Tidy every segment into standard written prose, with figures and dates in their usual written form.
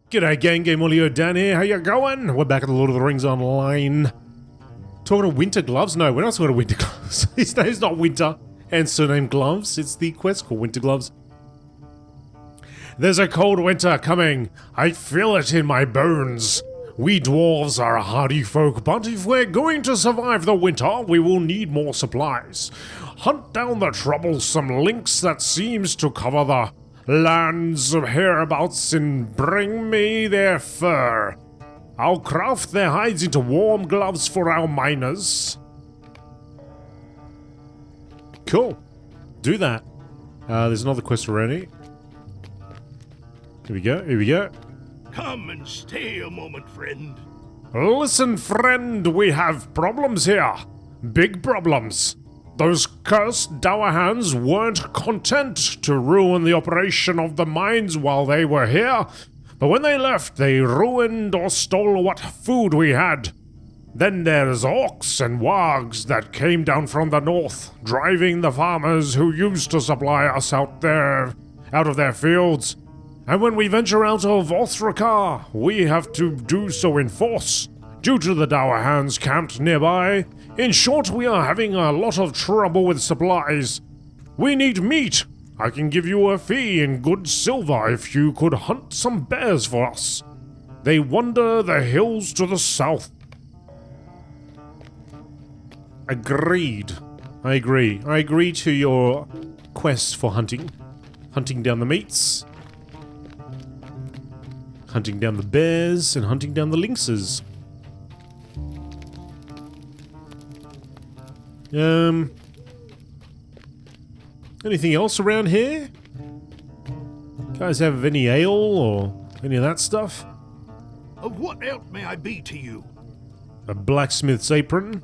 G'day gang, GameolioDan here, how you going? We're back at the Lord of the Rings Online. Talking to Winter Gloves? No, we're not talking to Winter Gloves. His name's not Winter, and surname Gloves. It's the quest called Winter Gloves. There's a cold winter coming. I feel it in my bones. We dwarves are a hardy folk, but if we're going to survive the winter, we will need more supplies. Hunt down the troublesome lynx that seems to cover the lands of hereabouts and bring me their fur. I'll craft their hides into warm gloves for our miners. Cool. Do that. There's another quest already. Here we go, here we go. Come and stay a moment, friend. Listen, friend, we have problems here. Big problems. Those cursed dour hands weren't content to ruin the operation of the mines while they were here, but when they left, they ruined or stole what food we had. Then there's orcs and wargs that came down from the north, driving the farmers who used to supply us out of their fields. And when we venture out of Othrikar, we have to do so in force, due to the dour hands camped nearby. In short, we are having a lot of trouble with supplies. We need meat. I can give you a fee in good silver if you could hunt some bears for us. They wander the hills to the south. Agreed. I agree. I agree to your quest for hunting. Hunting down the meats. Hunting down the bears and hunting down the lynxes. Anything else around here? Guys have any ale or any of that stuff? Of what help may I be to you? A blacksmith's apron.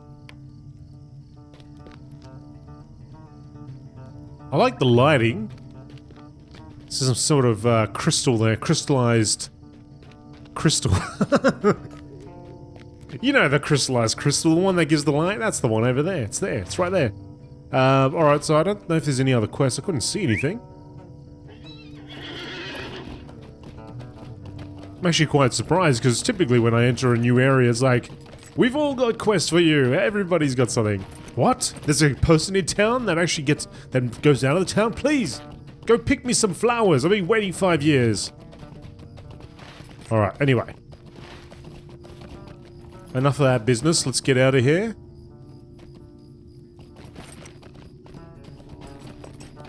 I like the lighting. This is some sort of crystal there, crystallized crystal. You know the crystallized crystal, the one that gives the light? That's the one over there. It's there. It's right there. Alright, so I don't know if there's any other quests. I couldn't see anything. I'm actually quite surprised, because typically when I enter a new area, it's like, we've all got quests for you. Everybody's got something. What? There's a person in town that actually goes out of the town? Please, go pick me some flowers. I've been waiting 5 years. Alright, anyway. Enough of that business. Let's get out of here.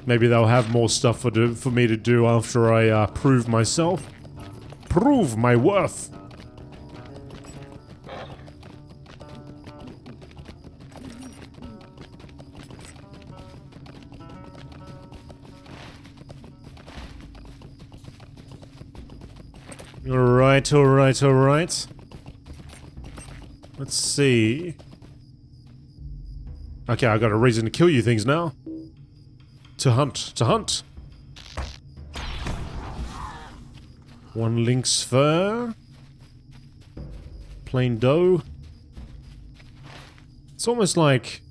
Maybe they'll have more stuff for me to do after I prove myself. Prove my worth. Alright, alright, alright. Let's see. Okay, I got a reason to kill you things now. To hunt, to hunt. One lynx fur. Plain dough. It's almost like...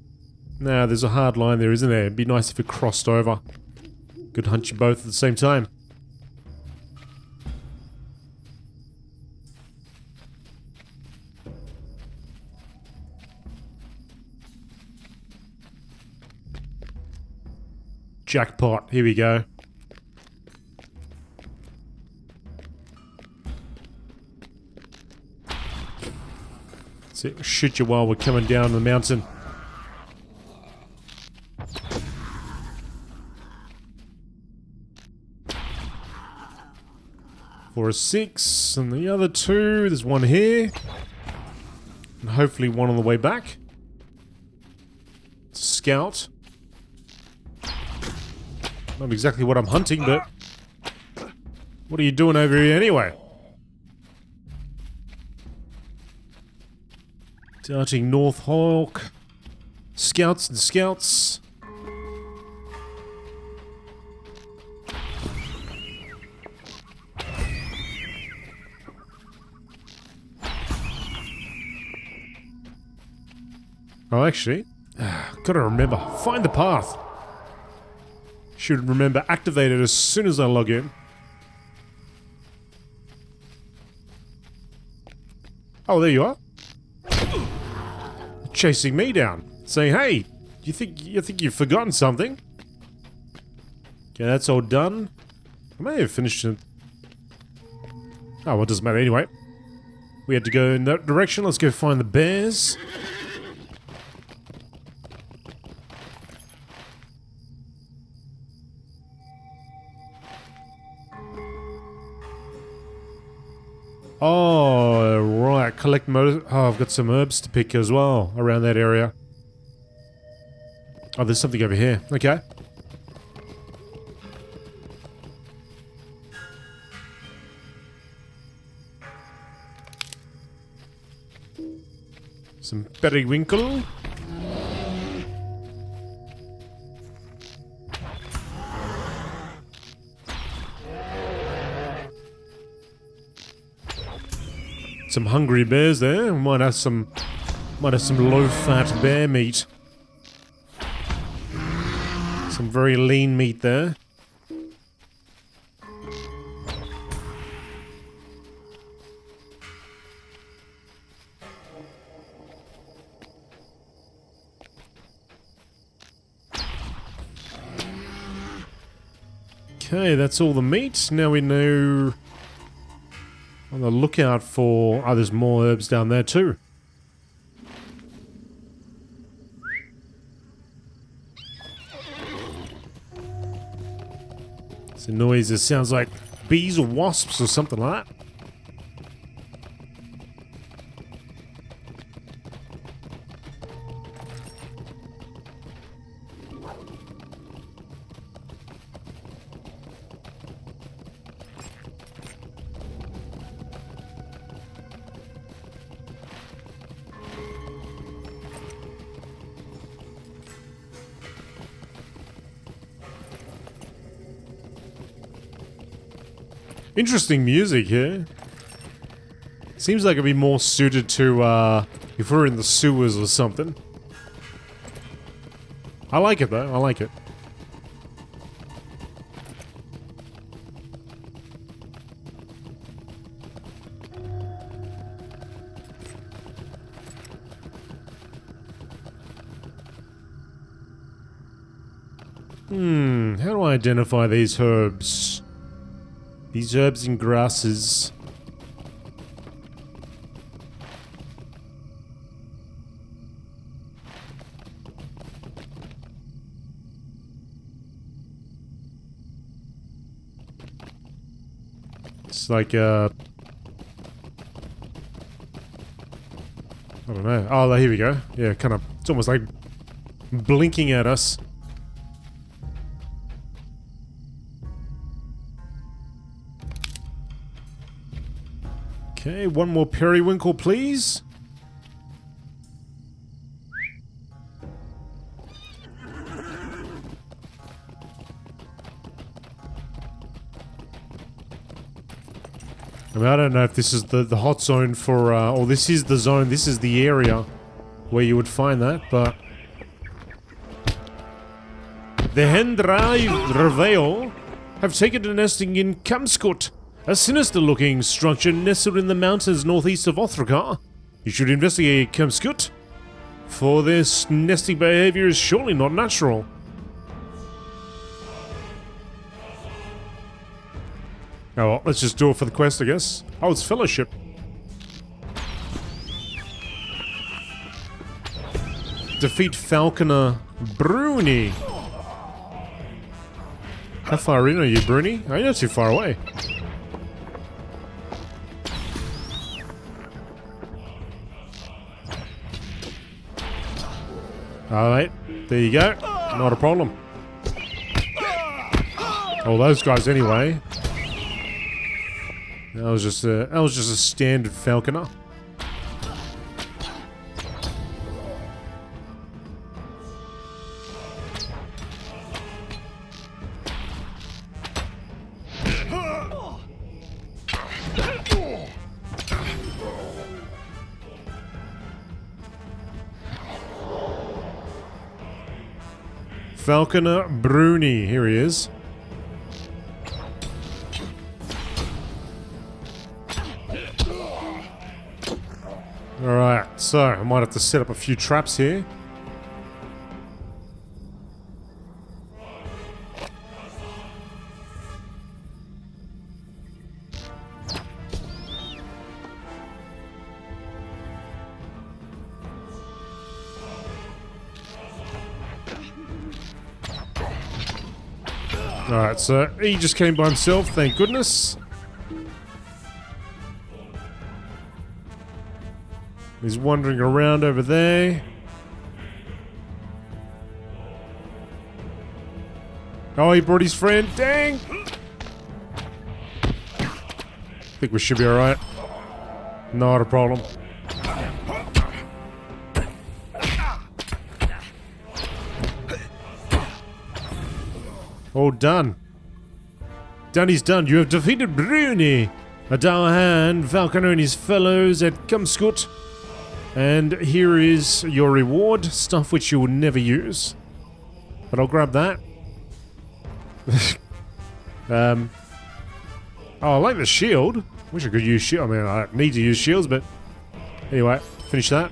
Nah, there's a hard line there, isn't there? It'd be nice if it crossed over. Could hunt you both at the same time. Jackpot, here we go. That's it, shoot you while we're coming down the mountain. For a 6, and the other 2, there's one here. And hopefully one on the way back. Scout. Not exactly what I'm hunting, but... What are you doing over here anyway? Darting North Hawk. Scouts and scouts. Oh, actually... Gotta remember. Find the path. Should remember activate it as soon as I log in. Oh, there you are. Chasing me down. Saying, hey, you think you've forgotten something? Okay, that's all done. I may have finished it. Oh, well, it doesn't matter anyway. We had to go in that direction. Let's go find the bears. Oh, right. Collect Oh, I've got some herbs to pick as well around that area. Oh, there's something over here. Okay. Some periwinkle. Some hungry bears there. We might have some low-fat bear meat. Some very lean meat there. Okay, that's all the meat. Now we know on the lookout for... Oh, there's more herbs down there too. It's a noise that sounds like bees or wasps or something like that. Interesting music here. Seems like it'd be more suited to, if we're in the sewers or something. I like it though, I like it. How do I identify these herbs? These herbs and grasses. It's like I don't know. Oh, here we go. Yeah, kind of. It's almost like blinking at us. Okay, one more periwinkle, please. I mean, I don't know if this is the hot zone for, or this is the zone, this is the area where you would find that, but... The Hendrai Reveil have taken to nesting in Kamskut, a sinister-looking structure nestled in the mountains northeast of Othrikar. You should investigate Kamskut, for this nesting behavior is surely not natural. Oh well, let's just do it for the quest, I guess. Oh, it's fellowship. Defeat Falconer Bruni. How far in are you, Bruni? Oh, you're not too far away. Alright, there you go. Not a problem. Oh, those guys anyway. That was just a standard falconer. Falconer Bruni, here he is. Alright, so I might have to set up a few traps here. Alright, so he just came by himself, thank goodness. He's wandering around over there. Oh, he brought his friend. Dang! I think we should be alright. Not a problem. All done. Done is done. You have defeated Bruni, a dour hand, Falconer and his fellows at Kumskut. And here is your reward, stuff which you will never use. But I'll grab that. Oh, I like the shield. Wish I could use shield. I mean, I don't need to use shields, but anyway, finish that.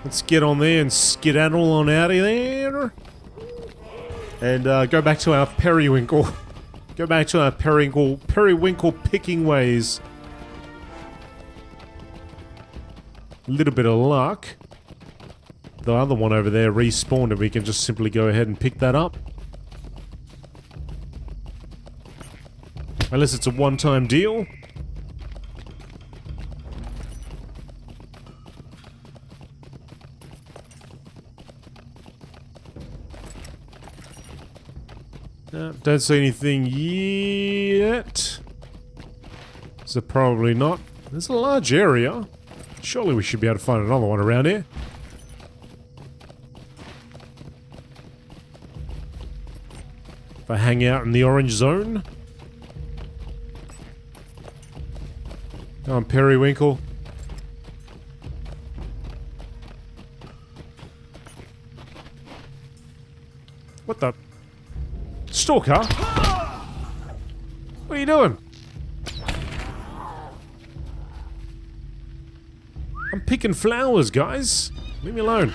Let's get on there and skedaddle on out of there. And go back to our periwinkle. Go back to our periwinkle picking ways. A little bit of luck. The other one over there respawned and we can just simply go ahead and pick that up. Unless it's a one-time deal. Don't see anything yet. So probably not. There's a large area. Surely we should be able to find another one around here. If I hang out in the orange zone. Come on, periwinkle. What the? Stalker? What are you doing? I'm picking flowers, guys. Leave me alone.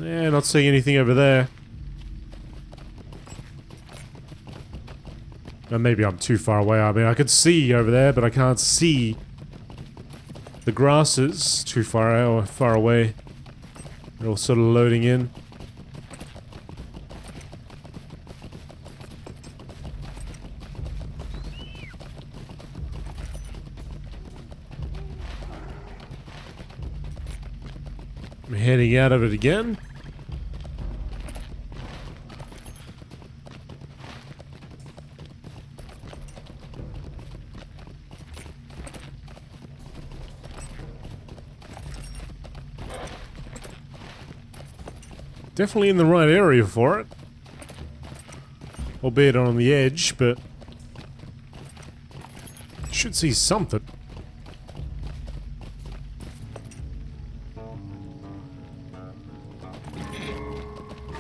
Yeah, not seeing anything over there. Or maybe I'm too far away. I mean, I could see over there, but I can't see. The grass is too far away. They're all sort of loading in. I'm heading out of it again. Definitely in the right area for it. Albeit on the edge, but should see something.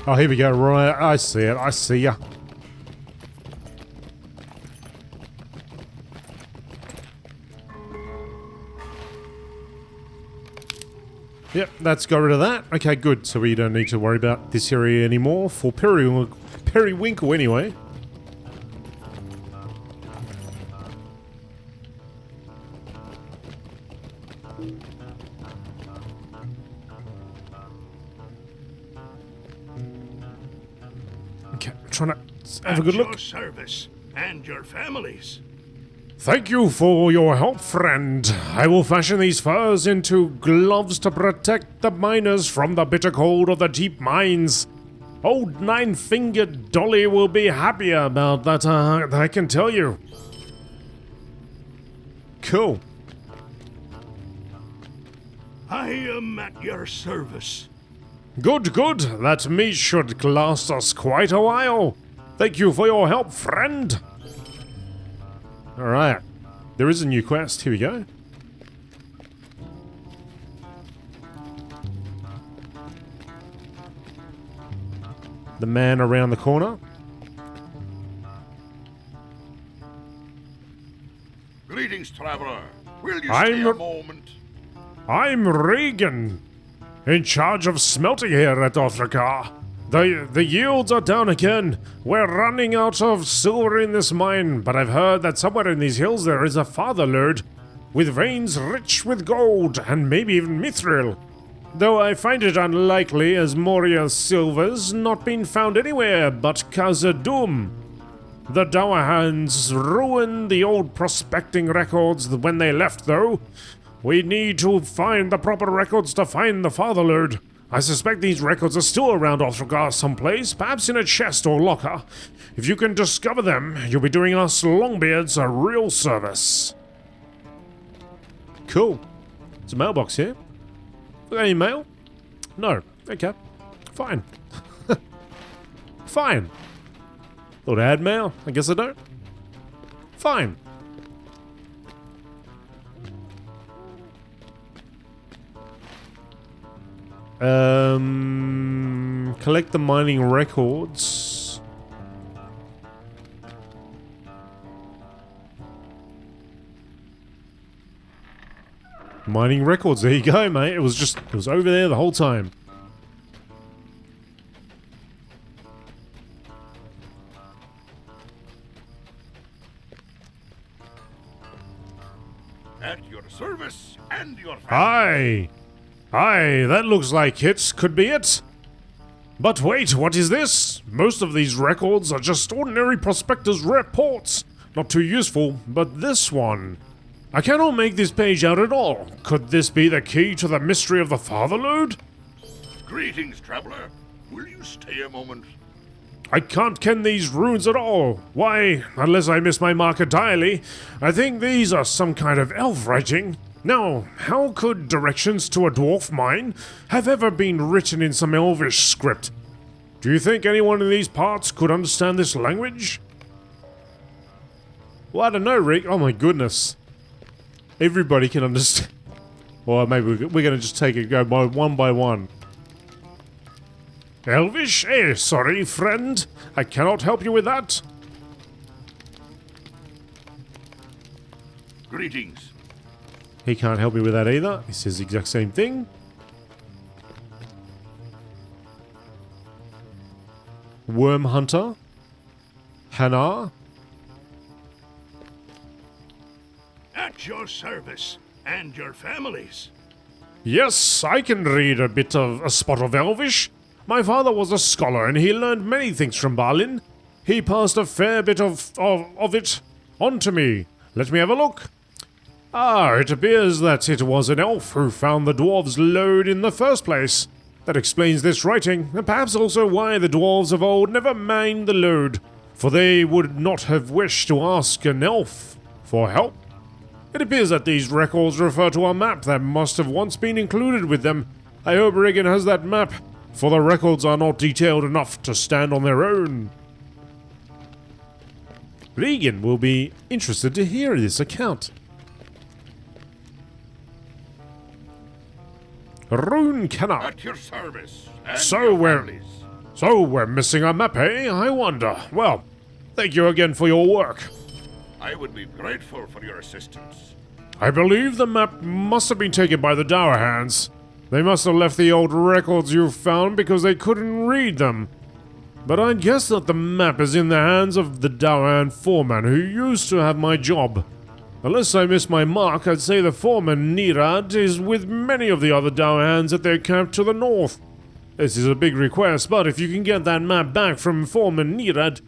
Oh, here we go. Right, I see it. I see ya. Yep, that's got rid of that. Okay, good. So we don't need to worry about this area anymore for periwinkle anyway. Okay, I'm trying to have a good look. At your service and your families. Thank you for your help, friend. I will fashion these furs into gloves to protect the miners from the bitter cold of the deep mines. Old Nine-Fingered Dolly will be happy about that, I can tell you. Cool. I am at your service. Good, good. That meat should last us quite a while. Thank you for your help, friend. Alright. There is a new quest. Here we go. The man around the corner. Greetings, traveler. Will you stay a moment? I'm Regan, in charge of smelting here at Othrikar. The yields are down again. We're running out of silver in this mine, but I've heard that somewhere in these hills there is a fatherlord with veins rich with gold and maybe even mithril. Though I find it unlikely, as Moria silver's not been found anywhere but Khazad-dûm. The Dowerhands ruined the old prospecting records when they left, though. We need to find the proper records to find the fatherlord. I suspect these records are still around Othrikar someplace, perhaps in a chest or locker. If you can discover them, you'll be doing us Longbeards a real service. Cool. There's a mailbox here. Got any mail? No. Okay. Fine. Fine. Thought I had mail. I guess I don't. Fine. Collect the mining records. Mining records, there you go, mate. It was over there the whole time. At your service and your Aye. Aye, that looks like it. Could be it. But wait, what is this? Most of these records are just ordinary prospectors' reports. Not too useful, but this one. I cannot make this page out at all. Could this be the key to the mystery of the fatherlord? Greetings, traveler. Will you stay a moment? I can't ken these runes at all. Why, unless I miss my mark entirely, I think these are some kind of elf writing. Now, how could directions to a dwarf mine have ever been written in some elvish script? Do you think anyone in these parts could understand this language? Well, I don't know, Rick. Oh my goodness. Everybody can understand. Or maybe we're going to just take it go by one. Elvish? Sorry, friend. I cannot help you with that. Greetings. He can't help me with that either. He says the exact same thing. Worm Hunter. Hanar. At your service and your families. Yes, I can read a spot of Elvish. My father was a scholar and he learned many things from Balin. He passed a fair bit of it on to me. Let me have a look. Ah, it appears that it was an elf who found the dwarves' lode in the first place. That explains this writing, and perhaps also why the dwarves of old never mined the lode, for they would not have wished to ask an elf for help. It appears that these records refer to a map that must have once been included with them. I hope Regan has that map, for the records are not detailed enough to stand on their own. Regan will be interested to hear this account. Rune Kenner. At your service and So your we're families. So we're missing a map, eh? I wonder. Well, thank you again for your work. I would be grateful for your assistance. I believe the map must have been taken by the Dowerhands. They must have left the old records you found because they couldn't read them. But I'd guess that the map is in the hands of the Dowerhand foreman who used to have my job. Unless I miss my mark, I'd say the foreman, Nirad, is with many of the other Dowerhands at their camp to the north. This is a big request, but if you can get that map back from foreman Nirad,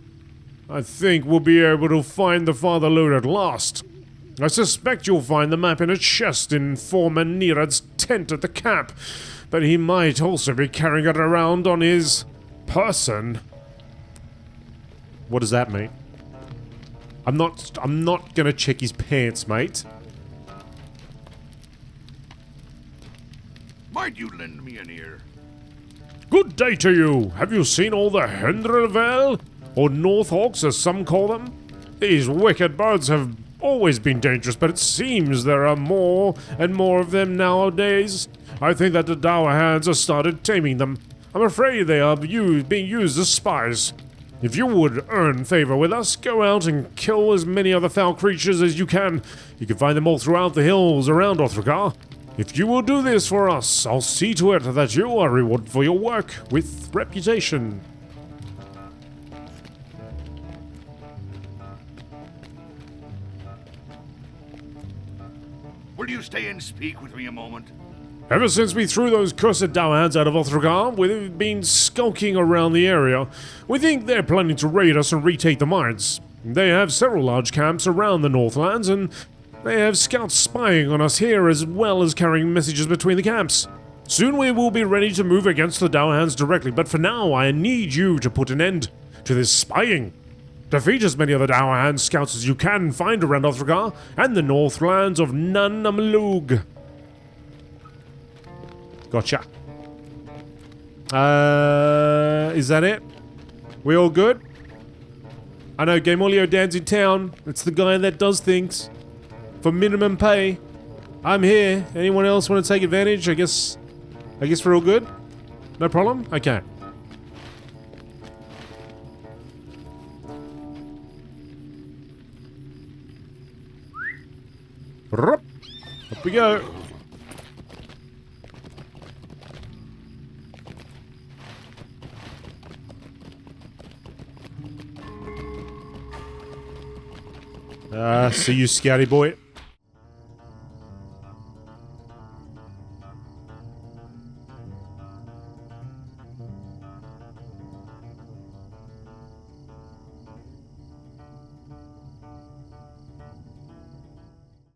I think we'll be able to find the fatherlord at last. I suspect you'll find the map in a chest in foreman Nirad's tent at the camp, but he might also be carrying it around on his person. What does that mean? I'm not gonna check his pants, mate. Might you lend me an ear? Good day to you. Have you seen all the Hendrelvel? Or Northhawks, as some call them? These wicked birds have always been dangerous, but it seems there are more and more of them nowadays. I think that the Dour Hands have started taming them. I'm afraid they are being used as spies. If you would earn favor with us, go out and kill as many other foul creatures as you can. You can find them all throughout the hills around Othrikar. If you will do this for us, I'll see to it that you are rewarded for your work with reputation. Will you stay and speak with me a moment? Ever since we threw those cursed Dour Hands out of Othrikar, we've been skulking around the area. We think they're planning to raid us and retake the mines. They have several large camps around the Northlands, and they have scouts spying on us here as well as carrying messages between the camps. Soon we will be ready to move against the Dour Hands directly, but for now I need you to put an end to this spying. Defeat as many of the Dour Hands scouts as you can find around Othrikar and the Northlands of Nunnamalug. Gotcha. Is that it? We all good? I know GameolioDan's in town. It's the guy that does things for minimum pay. I'm here. Anyone else want to take advantage? I guess we're all good. No problem? Okay. Up we go. See you, Scouty boy.